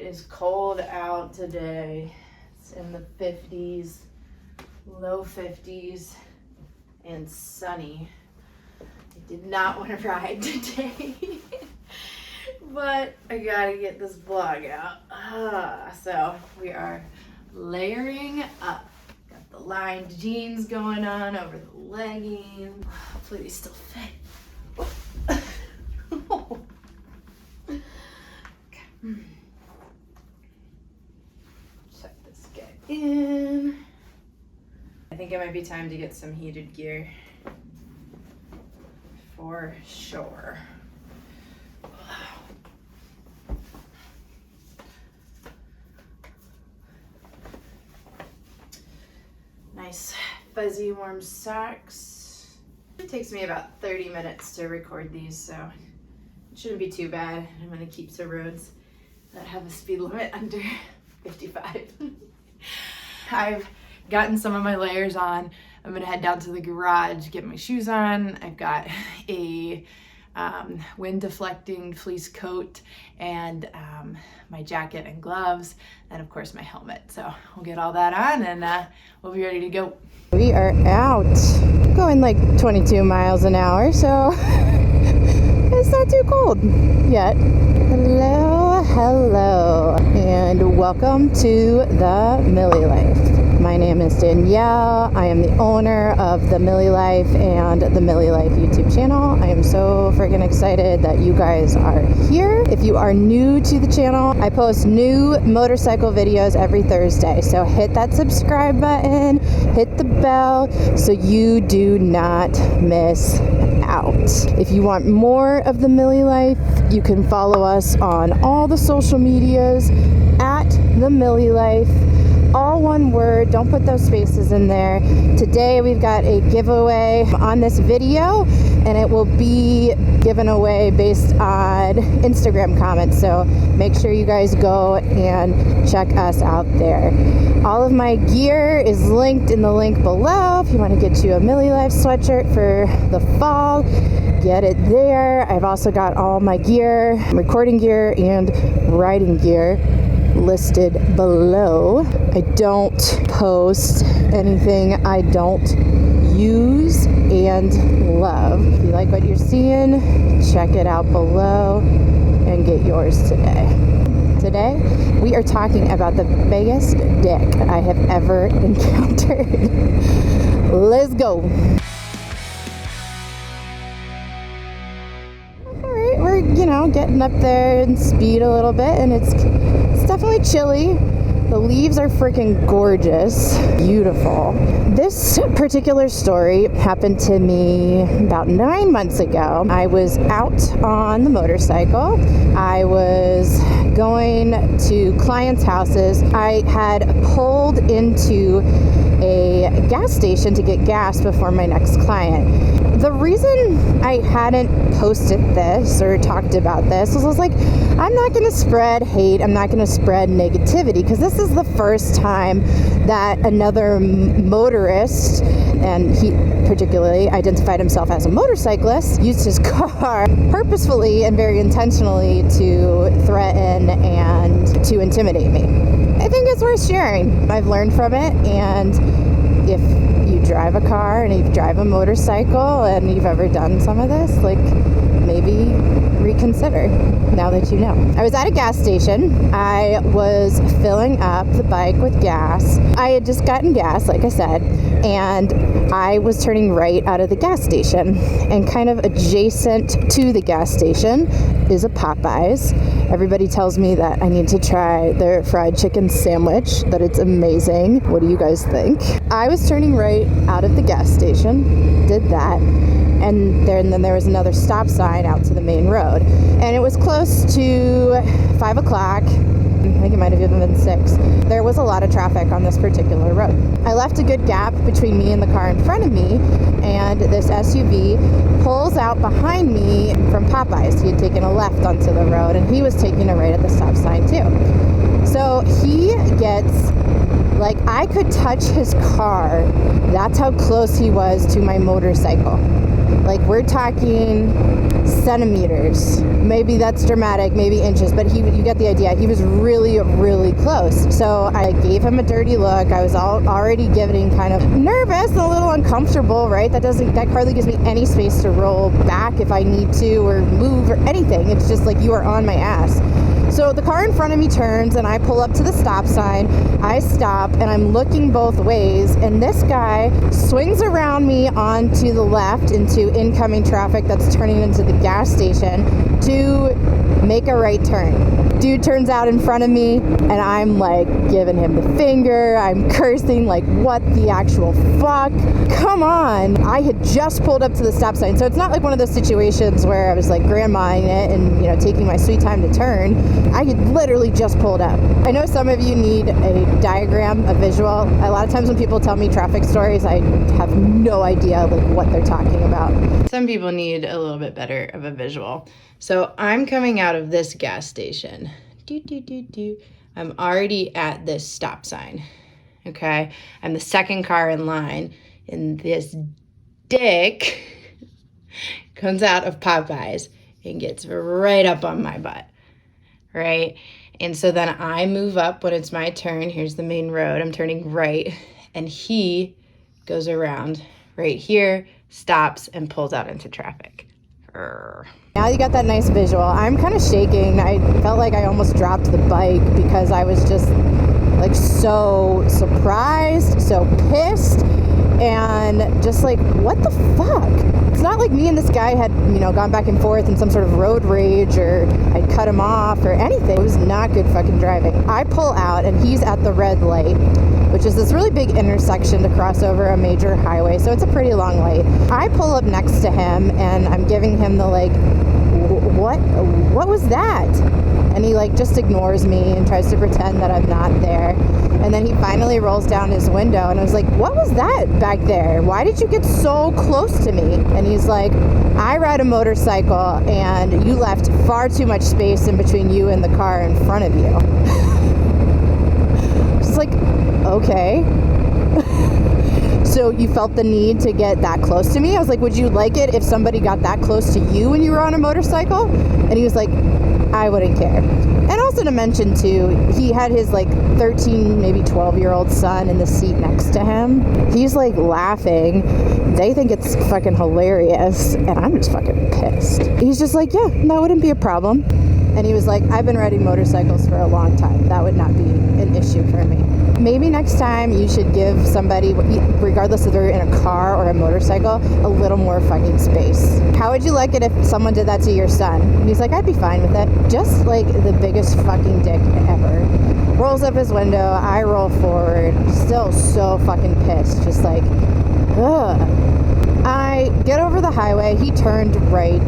is cold out today. It's in the 50s, low 50s, and sunny. I did not want to ride today, but I gotta get this vlog out. So we are layering up. Got the lined jeans going on over the leggings. Hopefully they still fit. Okay. Check this guy in. I think it might be time to get some heated gear for sure. Nice fuzzy warm socks. It takes me about 30 minutes to record these, so it shouldn't be too bad. I'm gonna keep to roads that have a speed limit under 55. I've gotten some of my layers on. I'm gonna head down to the garage, get my shoes on. I've got a wind deflecting fleece coat and my jacket and gloves, and of course my helmet. So we'll get all that on and we'll be ready to go. We are out, going like 22 miles an hour, so it's not too cold yet. Hello, and welcome to the Millie Life. My name is Danielle. I am the owner of the Millie Life and the Millie Life YouTube channel. I am so freaking excited that you guys are here. If you are new to the channel, I post new motorcycle videos every Thursday. So hit that subscribe button, hit the bell so you do not miss out. If you want more of the Millie Life, you can follow us on all the social medias at the Millie Life. All one word, don't put those spaces in there. Today we've got a giveaway on this video, and it will be given away based on Instagram comments, so make sure you guys go and check us out there. All of my gear is linked in the link below. If you want to get you a Millie Life sweatshirt for the fall, get it there. I've also got all my gear, recording gear and riding gear, listed below. I don't post anything I don't use and love. If you like what you're seeing, check it out below and get yours today. Today, we are talking about the biggest dick I have ever encountered. Let's go. Alright, we're, getting up there in speed a little bit, and it's definitely chilly. The leaves are freaking gorgeous, beautiful. This particular story happened to me about 9 months ago. I was out on the motorcycle. I was going to clients' houses. I had pulled into a gas station to get gas before my next client. The reason I hadn't posted this or talked about this was I was like, I'm not going to spread hate. I'm not going to spread negativity, because this is the first time that another motorist, and he particularly identified himself as a motorcyclist, used his car purposefully and very intentionally to threaten and to intimidate me. I think it's worth sharing. I've learned from it, and if you drive a car and you drive a motorcycle and you've ever done some of this, like, maybe reconsider now that you know. I was at a gas station. I was filling up the bike with gas. I had just gotten gas, like I said, and I was turning right out of the gas station, and kind of adjacent to the gas station is a Popeyes. Everybody tells me that I need to try their fried chicken sandwich, that it's amazing. What do you guys think? I was turning right out of the gas station, did that, and then there was another stop sign out to the main road, and it was close to 5 o'clock. I think it might have even been 6. There was a lot of traffic on this particular road. I left a good gap between me and the car in front of me, and this SUV pulls out behind me from Popeyes. He had taken a left onto the road, and he was taking a right at the stop sign too. So he gets, like, I could touch his car. That's how close he was to my motorcycle. Like, we're talking centimeters. Maybe that's dramatic, maybe inches, but you get the idea. He was really, really close. So I gave him a dirty look. I was already getting kind of nervous and a little uncomfortable, right? That hardly gives me any space to roll back if I need to or move or anything. It's just like you are on my ass. So the car in front of me turns and I pull up to the stop sign. I stop and I'm looking both ways, and this guy swings around me onto the left into incoming traffic that's turning into the gas station to make a right turn. Dude turns out in front of me and I'm like giving him the finger. I'm cursing like, what the actual fuck? Come on. I had just pulled up to the stop sign. So it's not like one of those situations where I was like grandmaing it and, you know, taking my sweet time to turn. I had literally just pulled up. I know some of you need a diagram, a visual. A lot of times when people tell me traffic stories, I have no idea like what they're talking about. Some people need a little bit better of a visual. So I'm coming out of this gas station. I'm already at this stop sign. Okay? I'm the second car in line, and this dick comes out of Popeyes and gets right up on my butt. Right? And so then I move up when it's my turn. Here's the main road. I'm turning right, and he goes around right here, stops, and pulls out into traffic. Now you got that nice visual. I'm kind of shaking. I felt like I almost dropped the bike because I was just like so surprised, so pissed, and just like, what the fuck? It's not like me and this guy had, you know, gone back and forth in some sort of road rage or I'd cut him off or anything. It was not good fucking driving. I pull out and he's at the red light, which is this really big intersection to cross over a major highway. So it's a pretty long light. I pull up next to him and I'm giving him the like, what was that? And he like just ignores me and tries to pretend that I'm not there. And then he finally rolls down his window and I was like, what was that back there? Why did you get so close to me? And he's like, I ride a motorcycle and you left far too much space in between you and the car in front of you. Just like, okay. So you felt the need to get that close to me? I was like, would you like it if somebody got that close to you when you were on a motorcycle? And he was like, I wouldn't care. And also to mention too, he had his like 13, maybe 12-year-old son in the seat next to him. He's like laughing. They think it's fucking hilarious. And I'm just fucking pissed. He's just like, yeah, that wouldn't be a problem. And he was like, I've been riding motorcycles for a long time. That would not be an issue for me. Maybe next time you should give somebody, regardless if they're in a car or a motorcycle, a little more fucking space. How would you like it if someone did that to your son? And he's like, I'd be fine with it. Just like the biggest fucking dick ever. Rolls up his window, I roll forward, still so fucking pissed, just like, ugh. I get over the highway, he turned right,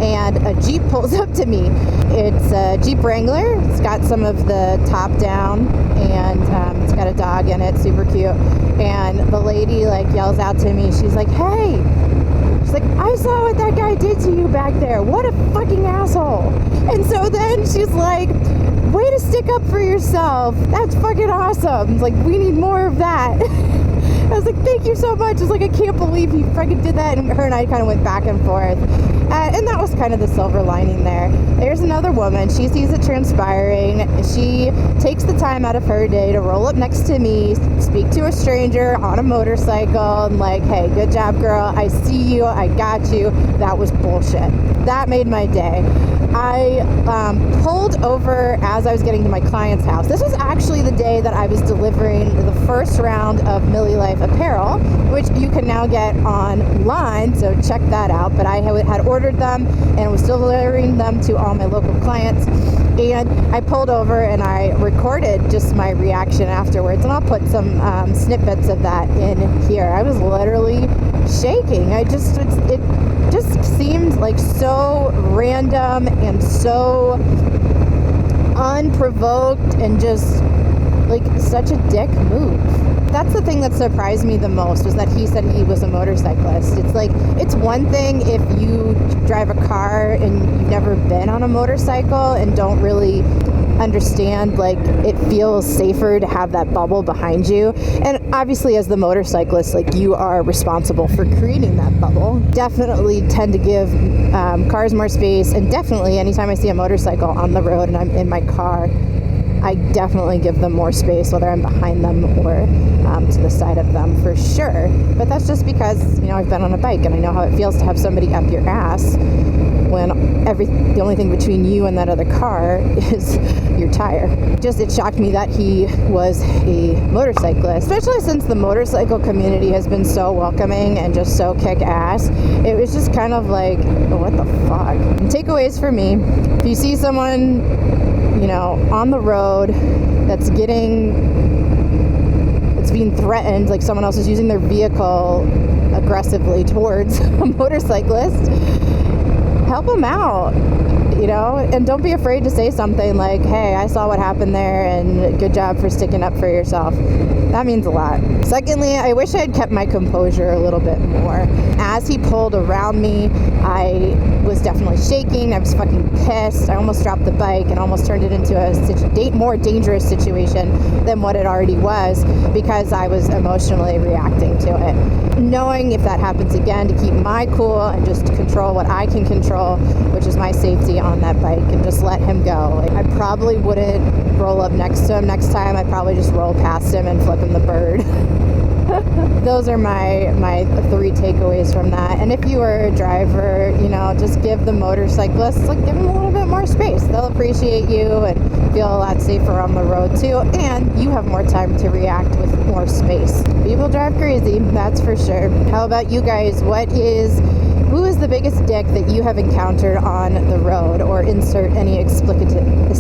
and a Jeep pulls up to me. It's a Jeep Wrangler. It's got some of the top down, and it's got a dog in it, super cute. And the lady like yells out to me. She's like, hey. She's like, I saw what that guy did to you back there. What a fucking asshole. And so then she's like, way to stick up for yourself. That's fucking awesome. It's like, we need more of that. I was like, thank you so much. I was like, I can't believe he fucking did that. And her and I kind of went back and forth. And that was kind of the silver lining there. There's another woman. She sees it transpiring. She takes the time out of her day to roll up next to me, speak to a stranger on a motorcycle, and like, hey, good job, girl. I see you. I got you. That was bullshit. That made my day. I pulled over as I was getting to my client's house. This was actually the day that I was delivering the first round of Millie Life apparel, which you can now get online, so check that out. But I had ordered them and was delivering them to all my local clients. And I pulled over and I recorded just my reaction afterwards, and I'll put some snippets of that in here. I was literally shaking. It just seemed like so random and so unprovoked and just like such a dick move. That's the thing that surprised me the most, was that he said he was a motorcyclist. It's like, it's one thing if you drive a car and you've never been on a motorcycle and don't really understand, like, it feels safer to have that bubble behind you. And obviously, as the motorcyclist, like, you are responsible for creating that bubble. Definitely tend to give cars more space, and definitely anytime I see a motorcycle on the road and I'm in my car, I definitely give them more space, whether I'm behind them or to the side of them, for sure. But that's just because, you know, I've been on a bike and I know how it feels to have somebody up your ass when the only thing between you and that other car is your tire. It shocked me that he was a motorcyclist, especially since the motorcycle community has been so welcoming and just so kick-ass. It was just kind of like, what the fuck? And takeaways for me: if you see someone, you know, on the road that's being threatened, like someone else is using their vehicle aggressively towards a motorcyclist, help them out, you know, and don't be afraid to say something like, hey, I saw what happened there and good job for sticking up for yourself. That means a lot. Secondly, I wish I had kept my composure a little bit more. As he pulled around me, I was definitely shaking. I was fucking pissed. I almost dropped the bike and almost turned it into a more dangerous situation than what it already was, because I was emotionally reacting to it. Knowing if that happens again, to keep my cool and just control what I can control, which is my safety on that bike, and just let him go. Like, I probably wouldn't roll up next to him next time. I'd probably just roll past him and flip him the bird. Those are my 3 takeaways from that. And if you are a driver, you know, just give the motorcyclists, like, give them a little bit more space. They'll appreciate you and feel a lot safer on the road too. And you have more time to react with more space. People drive crazy, that's for sure. How about you guys? Who is the biggest dick that you have encountered on the road? Or insert any explicative.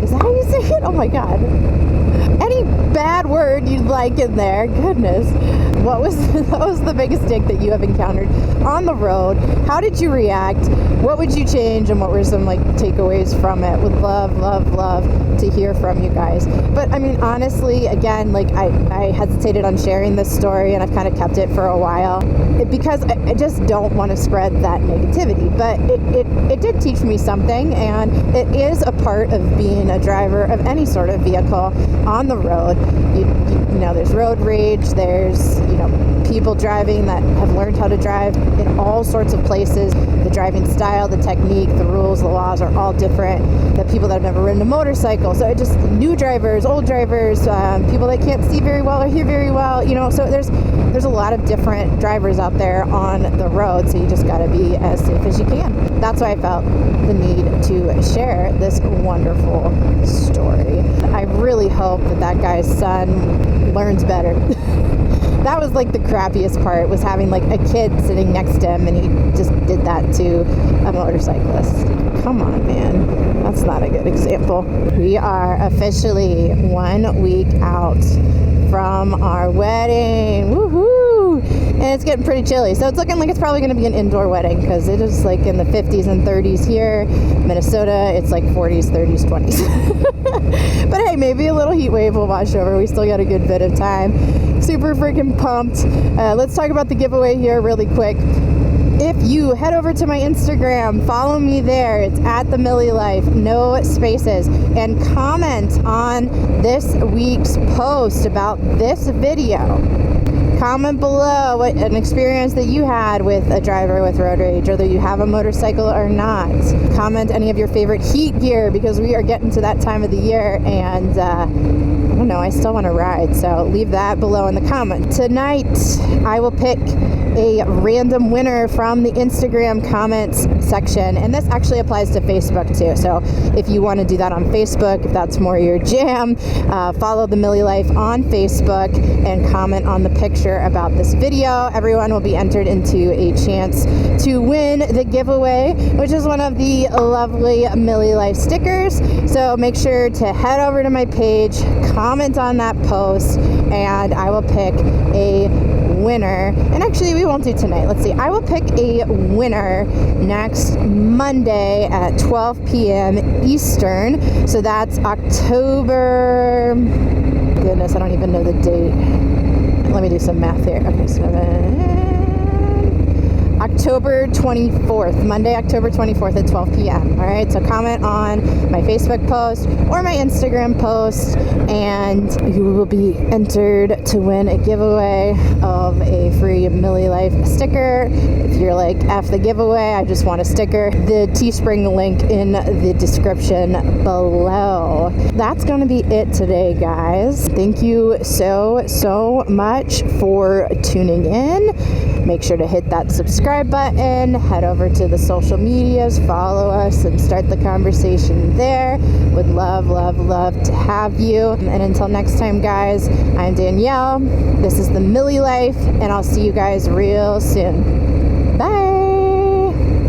Is that how you say it? Oh my god. Any bad word you'd like in there. Goodness. What was the biggest dick that you have encountered on the road? How did you react? What would you change? And what were some, like, takeaways from it? Would love to hear from you guys. But I mean, honestly, again, like, I hesitated on sharing this story, and I've kind of kept it for a while because I just don't want to spread that negativity. But it did teach me something, and it is a part of being a driver of any sort of vehicle on the road. You know, there's road rage, there's, you know, people driving that have learned how to drive in all sorts of places. The driving style, the technique, the rules, the laws are all different. The people that have never ridden a motorcycle, so it just new drivers, old drivers, people that can't see very well or hear very well, you know, so there's a lot of different drivers out there on the road, so you just got to be as safe as you can. That's why I felt the need to share this wonderful story. I really hope that guy's son learns better. That was, like, the crappiest part, was having, like, a kid sitting next to him, and he just did that to a motorcyclist. Come on, man. That's not a good example. We are officially 1 week out from our wedding. Woohoo! And it's getting pretty chilly, so it's looking like it's probably going to be an indoor wedding, because it is, like, in the 50s and 30s here. Minnesota, it's like 40s, 30s, 20s. But hey, maybe a little heat wave will wash over. We still got a good bit of time. Super freaking pumped. Let's talk about the giveaway here really quick. If you head over to my Instagram, follow me there. It's at the Millie Life, no spaces, and comment on this week's post about this video. Comment below what an experience that you had with a driver with road rage, whether you have a motorcycle or not. Comment any of your favorite heat gear, because we are getting to that time of the year, and I don't know, I still want to ride, so leave that below in the comments. Tonight, I will pick a random winner from the Instagram comments section, and this actually applies to Facebook too, so if you want to do that on Facebook, if that's more your jam, follow the Millie Life on Facebook and comment on the picture about this video. Everyone will be entered into a chance to win the giveaway, which is one of the lovely Millie Life stickers. So make sure to head over to my page, comment on that post, and I will pick a winner. And actually, we won't do tonight. Let's see. I will pick a winner next Monday at 12 p.m. Eastern. So that's October... Goodness, I don't even know the date. Let me do some math here. Okay, October 24th, Monday, October 24th at 12 p.m. All right, so comment on my Facebook post or my Instagram post, and you will be entered to win a giveaway of a free Millie Life sticker. If you're like, F the giveaway, I just want a sticker, the Teespring link in the description below. That's going to be it today, guys. Thank you so much for tuning in. Make sure to hit that subscribe button, head over to the social medias, follow us, and start the conversation there. Would love to have you. And until next time, guys, I'm Danielle. This is the Millie Life, and I'll see you guys real soon. Bye.